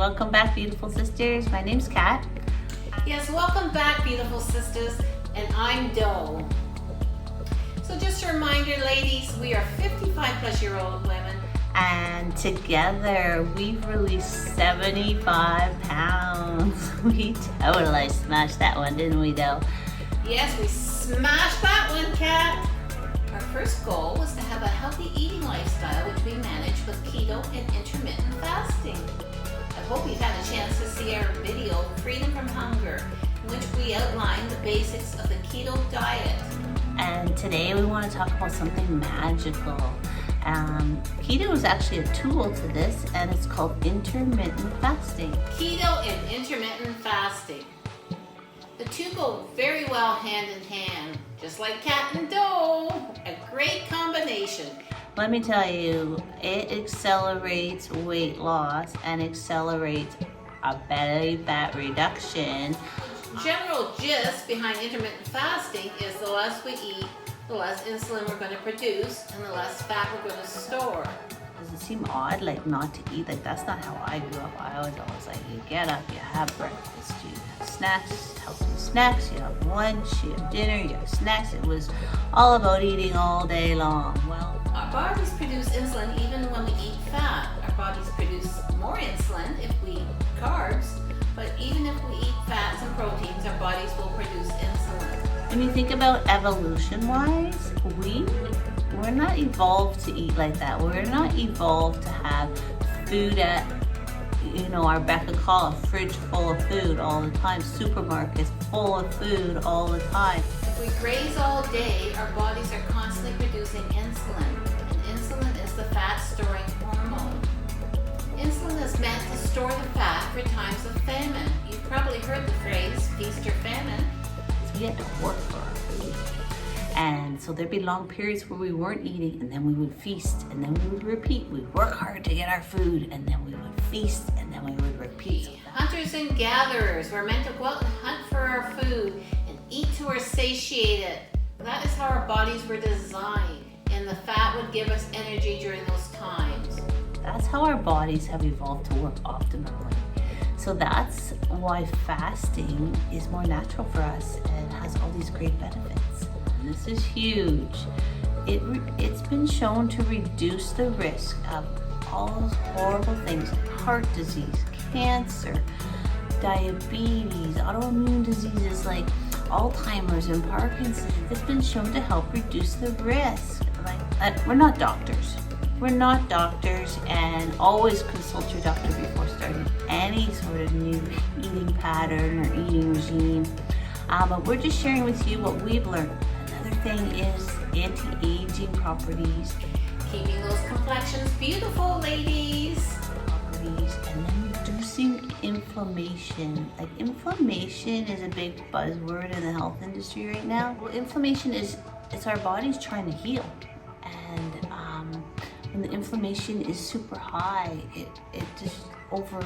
welcome back, beautiful sisters. My name's Kat. Yes, welcome back, beautiful sisters, and I'm Doe. So just a reminder, ladies, we are 55-plus-year-old women. And together, we've released 75 pounds. We totally smashed that one, didn't we, Doe? Yes, we smashed that one, Kat. Our first goal was to have a healthy eating lifestyle, which we manage with keto and intermittent fasting. I hope you've had a chance to see our video, Freedom from Hunger, in which we outline the basics of the keto diet. And today we want to talk about something magical. Keto is actually a tool to this, and it's called intermittent fasting. Keto and intermittent fasting. The two go very well hand in hand, just like cat and doe, a great combination. Let me tell you, it accelerates weight loss and accelerates a belly fat reduction. General gist behind intermittent fasting is the less we eat, the less insulin we're going to produce, and the less fat we're going to store. Does it seem odd, like, not to eat? Like, that's not how I grew up. I was always like, you get up, you have breakfast, you have snacks, healthy snacks, you have lunch, you have dinner, you have snacks. It was all about eating all day long. Well, our bodies produce insulin even when we eat fat. Our bodies produce more insulin if we eat carbs, but even if we eat fats and proteins, our bodies will produce insulin. when you think about evolution-wise, we're not evolved to eat like that. We're not evolved to have food at, our beck and call, a fridge full of food all the time, supermarkets full of food all the time. If we graze all day, our bodies are constantly producing insulin, and insulin is the fat-storing hormone. Insulin is meant to store the fat for times of famine. You've probably heard the phrase, feast or famine. We had to work for our food. And so there'd be long periods where we weren't eating, and then we would feast, and then we would repeat. We'd work hard to get our food, and then we would feast, and then we would repeat. Hunters and gatherers were meant to go out and hunt for our food and eat till we're satiated. That is how our bodies were designed, and the fat would give us energy during those times. That's how our bodies have evolved to work optimally. So that's why fasting is more natural for us and has all these great benefits. And this is huge. It's been shown to reduce the risk of all those horrible things like heart disease, cancer, diabetes, autoimmune diseases like Alzheimer's and Parkinson's. It's been shown to help reduce the risk. We're not doctors. We're not doctors, and always consult your doctor before starting any sort of new eating pattern or eating regime. But we're just sharing with you what we've learned. Another thing is anti-aging properties. Keeping those complexions beautiful, ladies. And then reducing inflammation. Like, inflammation is a big buzzword in the health industry right now. Well, inflammation it's our bodies trying to heal. And when the inflammation is super high, it just over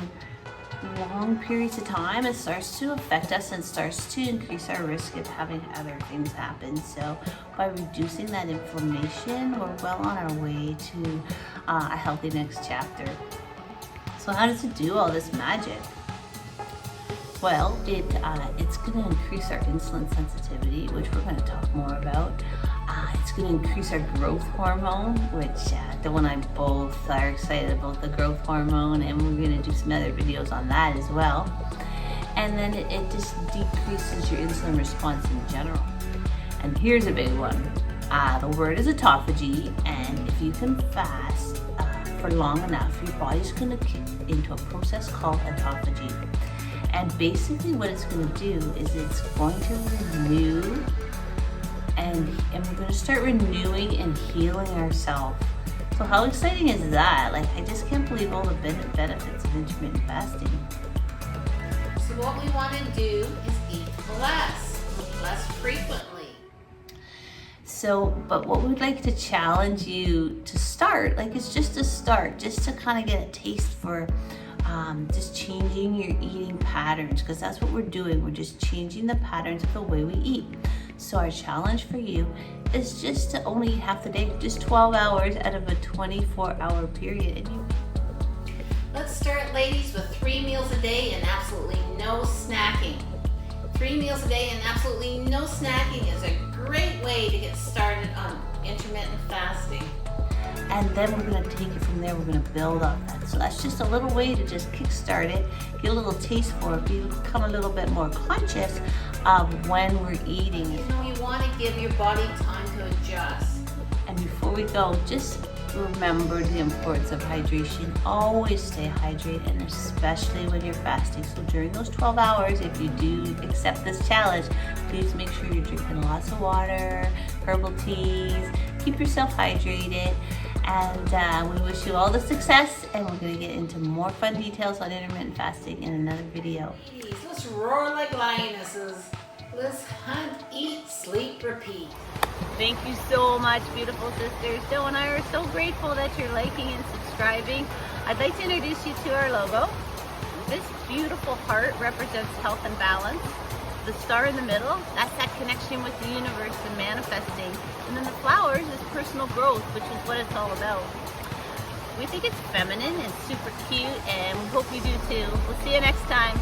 long periods of time, it starts to affect us and starts to increase our risk of having other things happen. So by reducing that inflammation, we're well on our way to a healthy next chapter. So how does it do all this magic? Well, it's going to increase our insulin sensitivity, which we're going to talk more about. It's going to increase our growth hormone, which Dawn and I both are excited about the growth hormone, and we're going to do some other videos on that as well. And then it just decreases your insulin response in general. And here's a big one. The word is autophagy, and if you can fast for long enough, your body's going to kick into a process called autophagy. And basically what it's going to do is it's going to renew, and we're going to start renewing and healing ourselves. So how exciting is that? Like, I just can't believe all the benefits of intermittent fasting. So what we want to do is eat less frequently. So, but what we'd like to challenge you to start, like, it's just a start, just to kind of get a taste for just changing your eating patterns, because that's what we're doing. We're just changing the patterns of the way we eat. So our challenge for you is just to only eat half the day, just 12 hours out of a 24-hour period. Let's start, ladies, with 3 meals a day and absolutely no snacking. 3 meals a day and absolutely no snacking is a great way to get started on intermittent fasting. And then we're going to take it from there. We're going to build on that. So that's just a little way to just kickstart it, get a little taste for it, become a little bit more conscious of when we're eating. You know, you want to give your body time to adjust. And before we go, just remember the importance of hydration. Always stay hydrated, and especially when you're fasting. So during those 12 hours, if you do accept this challenge, please make sure you're drinking lots of water, herbal teas, keep yourself hydrated. And we wish you all the success, and we're going to get into more fun details on intermittent fasting in another video. Ladies, let's roar like lionesses. Let's hunt, eat, sleep, repeat. Thank you so much, beautiful sisters. Joe and I are so grateful that you're liking and subscribing. I'd like to introduce you to our logo. This beautiful heart represents health and balance. The star in the middle, that's that connection with the universe and manifesting. And then the flowers is personal growth, which is what it's all about. We think it's feminine and super cute, and we hope you do too. We'll see you next time.